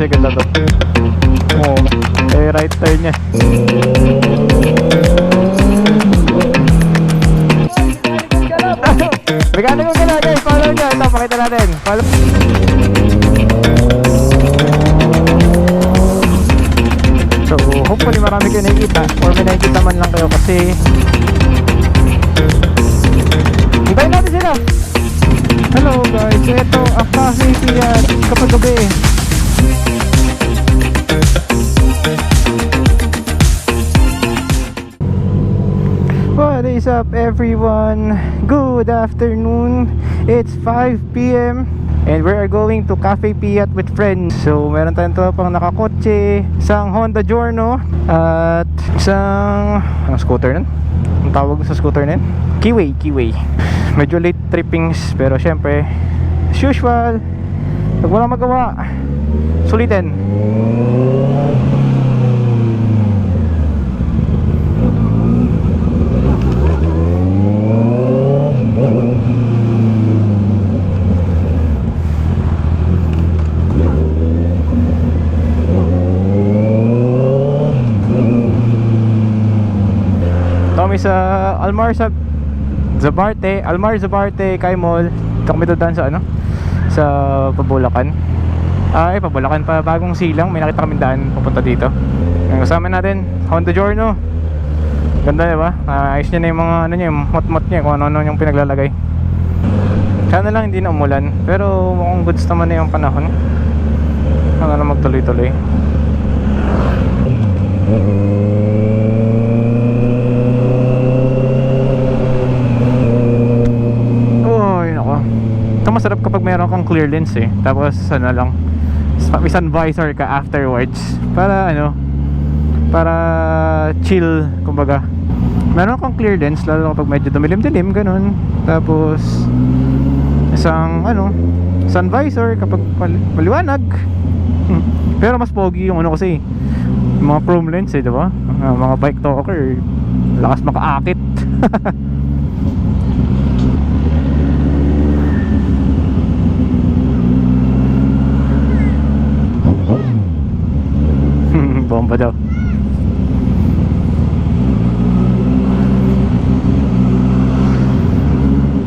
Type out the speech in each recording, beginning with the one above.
tricycle na to. Oo, right turn niya. Mekaniko ka na guys, follow nyo. Ito, pakita natin. Follow. So, hopefully marami kayo nakikita or may nakikita man lang kayo kasi hintayin natin sila. Hello guys, ito ang Cafe Fiat kapag gabi. What is up everyone? Good afternoon. It's 5 p.m. and we are going to Cafe Fiat with friends. So meron tayong pang nakakotse, isang Honda Giorno at isang scooter nun? Ang tawag sa scooter nun? Keyway. Medyo late trippings pero syempre as usual, pag walang magawa, sulitin. Kami sa Almar Zabarte Kai Mall. Kami dadaan sa sa Pabulacan. Pabulacan pa, bagong silang. May nakita kami daan papunta dito. Ang kasama natin Honda Giorno. Ganda diba? Ayos niya na yung mga yung mot-mot niya, kung ano yung pinaglalagay. Sana lang hindi na umulan, pero mukhang goods naman na yung panahon. Sana lang magtuloy-tuloy. Ito masarap kapag meron kang clear lens tapos lang may sun visor ka afterwards para para chill kumbaga. Meron kang clear lens lalo kapag medyo dumilim-dilim ganun, tapos isang sun visor kapag maliwanag. Pero mas pogi yung kasi yung mga chrome lens diba? Mga bike talker lakas makaakit. Bomba daw.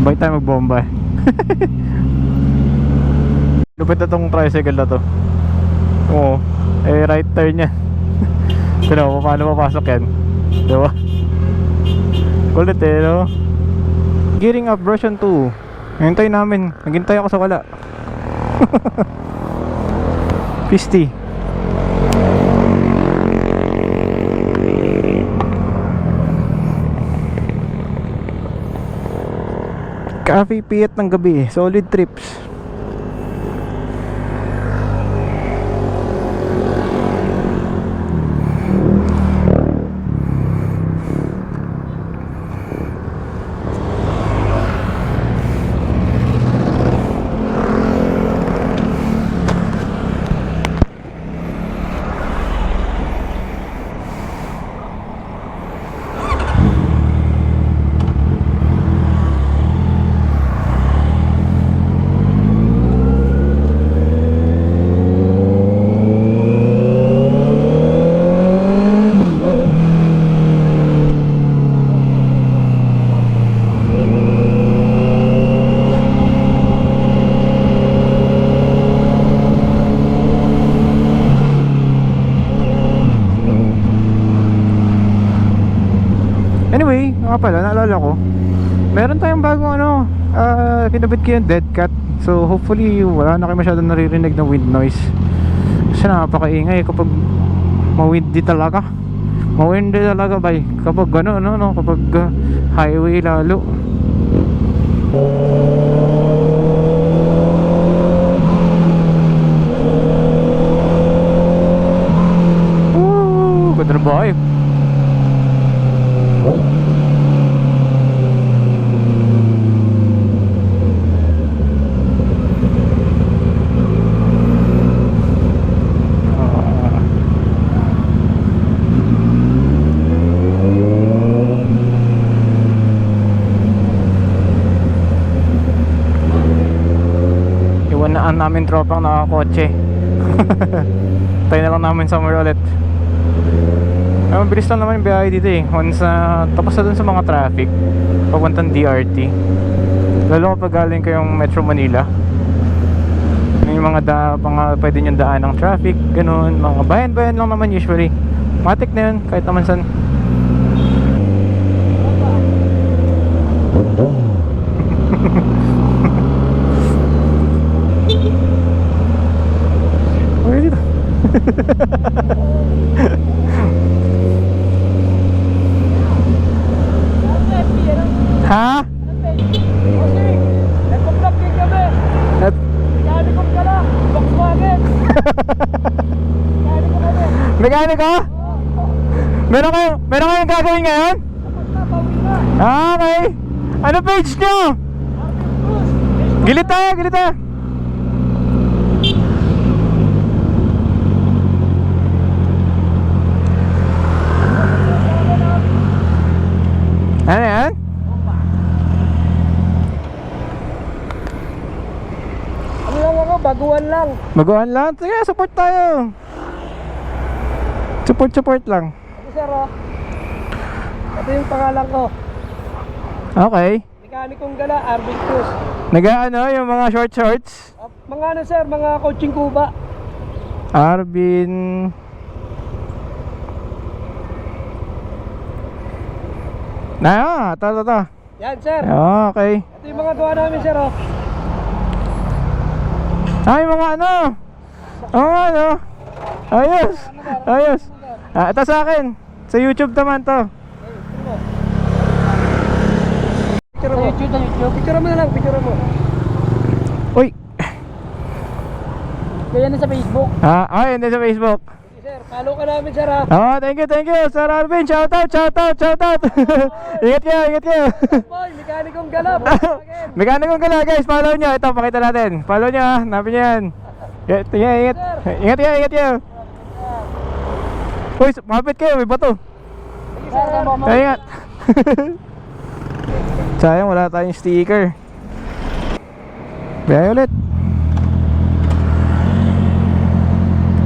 Bait tayo magbomba. Lupit na tong tricycle na to. Oo, right turn niya. Pero paano mapasok yan? Diba? Kulit no? Gearing up version 2. Hintay namin. Naghintay ako sa wala. Pisti. Cafe Fiat ng gabi, solid trips. Anyway, pala, naalala ko meron tayong bagong kinabit ko yung dead cat. So hopefully wala na kayo masyadong naririnig na wind noise kasi napakaingay kapag mawindy talaga bay kapag kapag highway lalo. Ganda na ba namin tropang nakakotse. Tayo na lang namin somewhere ulit. Mabilis lang naman yung biyahe dito eh. Once tapos na dun sa mga traffic papuntang DRT, lalo kapag galing kayong Metro Manila, yung mga pwede nyo daan ng traffic, ganun, mga bayan-bayan lang naman usually. Matik na yun kahit naman san. Okay dito. Ha? Mekaniko? Meron kayong gagawin ngayon? Okay. Ano page nyo? Gilid tayo, gilid tayo. Ano yan? Ano lang ako, baguhan lang. Baguhan lang? Sige, support tayo. Support lang. Ito sir oh. Ito yung pangalan ko. Okay. Mekanikong gala, Arvin Cruz. Nag-ano yung mga shorts? Mga ano sir, mga coaching kuba. Arvin. To. Yan sir. Okay. Ito yung mga gawa namin sir oh. Ay, mga ano? Ano? Ayos. Ayos. Ito sa akin. Sa YouTube naman to. Picture mo. Sa YouTube. Picture mo na lang, picture mo. Uy. Kaya na sa Facebook. Ay, hindi sa Facebook. Sir, follow ka namin sir ha. Thank you, Sir Arvin. Shout out. Ingat kayo. Boy, mekanikong gala. Mekanikong gala, guys. Follow nyo. Ito, pakita natin. Follow nyo, ha. Napin nyo yan. Ingat kayo. Uy, mapit kayo. May bato. Ingat. Sayang, wala tayong sticker. Biyahe ulit.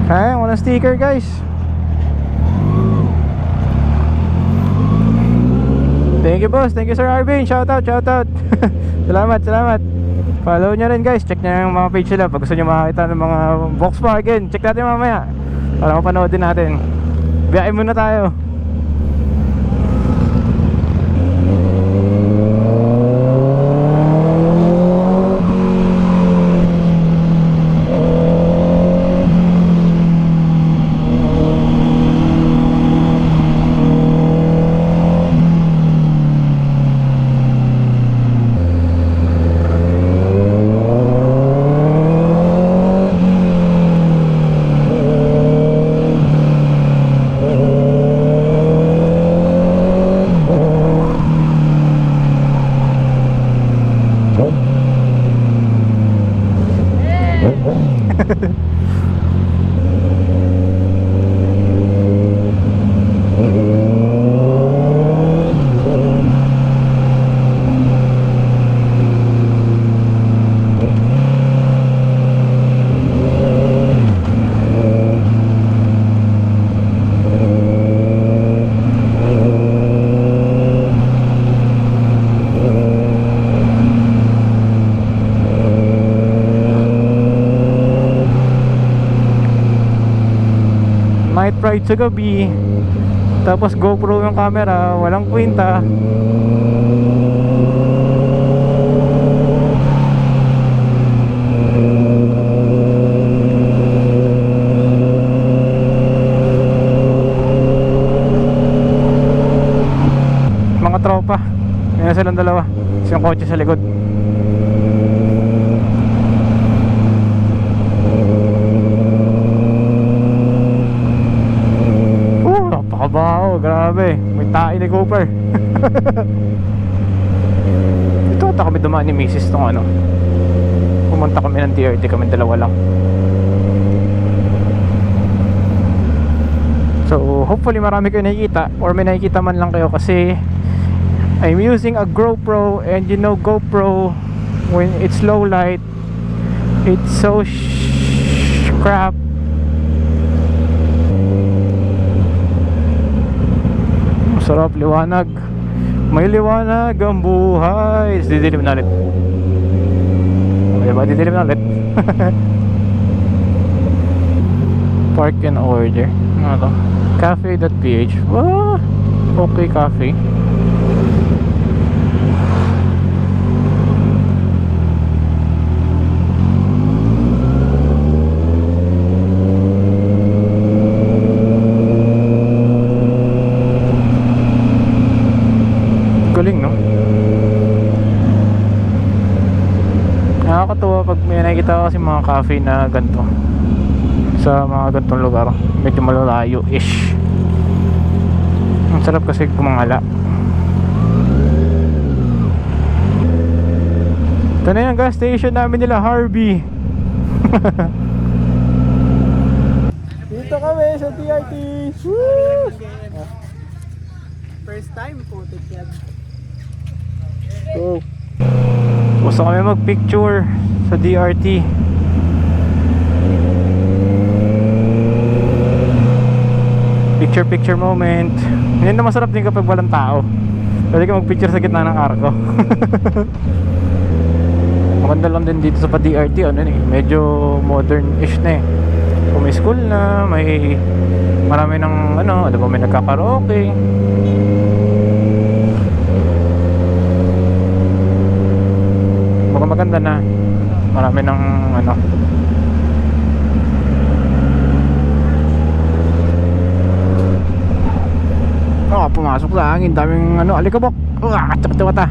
Sayang, walang sticker, guys. Thank you, boss. Thank you, Sir Arvin. Shout out. Salamat. Follow nyo rin, guys. Check nyo yung mga page nila. Pag gusto nyo makakita ng mga Volkswagen, check natin mamaya para mapanood din natin. Biyahe muna tayo. Night ride sa gabi, tapos GoPro yung camera, walang kwenta. Mga tropa, yan na silang dalawa, yung kotse sa likod. Napakabaho, grabe. May tae ni Cooper. Ito ata kami dumaan ni Mrs. nung ano, pumunta kami ng DRT, kami dalawa lang. So hopefully marami kayo nakikita, or may nakikita man lang kayo, kasi I'm using a GoPro, and you know GoPro, when it's low light, it's so crap. Sarap, liwanag. May liwanag ang buhay. Didilim na ulit. Diba? Didilim na ulit. Park and order. Ano to? Cafe.ph. Oh, okay cafe. Galing, no? Nakakatuwa pag may nakikita ko kasi mga cafe na ganito sa mga ganitong lugar, medyo malalayo-ish. Ang sarap kasi kumangala. Ito na yung gas station namin nila, Harvey. Dito kami sa DRT. Woo! First time po, yan. So, gusto kami mag-picture sa DRT. Picture moment. Hindi na masarap din kapag walang tao. Pwede ka mag-picture sa gitna ng arko. Maganda lang din dito sa DRT, ano eh, medyo modern-ish na eh. Kung may school na, may marami ng ano, diba, may nagkakaraoke. Maganda na. Marami ng ano. Oh, pumasok sa hangin, daming ano, alikabok. Tsapatawata.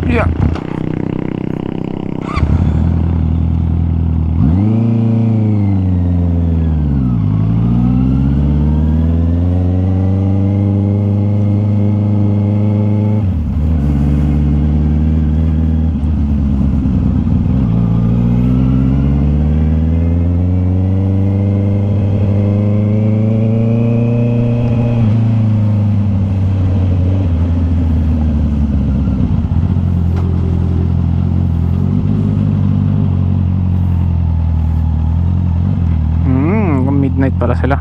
Yeah. Midnight pala sila.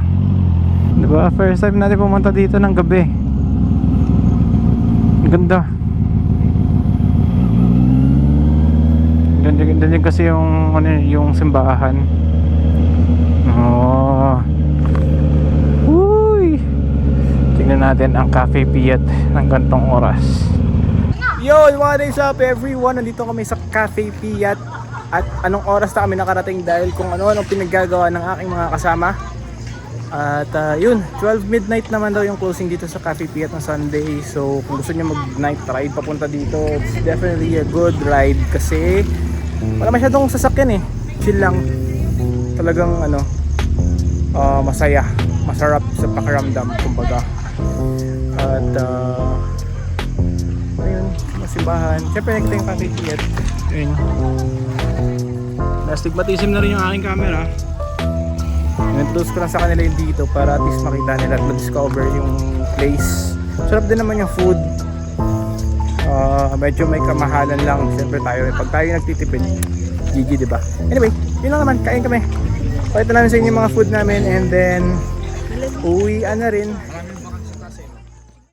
Diba? First time natin pumunta dito ng gabi. Ang ganda. Ganda din kasi yung ano, yung simbahan. Oh. Uy. Tingnan natin ang Cafe Piat ng gantong oras. Yo, what is up everyone? Nandito kami sa Cafe Piat. At anong oras na kami nakarating dahil kung ano-anong pinaggagawa ng aking mga kasama. At yun, 12 midnight naman daw yung closing dito sa Cafe Piat ng Sunday. So kung gusto niyo mag-night ride papunta dito, it's definitely a good ride kasi wala masyadong sasakyan eh. Chill lang. Talagang ano, masaya. Masarap sa pakiramdam, kumbaga. At ayun, masimbahan. Siyempre nakita yung Cafe Piat. Ayun. Astigmatism na rin yung aking camera. Introduce ko lang sa kanila yung dito para at least makita nila at ma-discover yung place. Sarap din naman yung food. Medyo may kamahalan lang. Siyempre tayo, pag tayo nagtitipid, gigi, diba? Anyway, yun lang naman, kain kami. Pakita namin sa inyo yung mga food namin and then uwian na rin.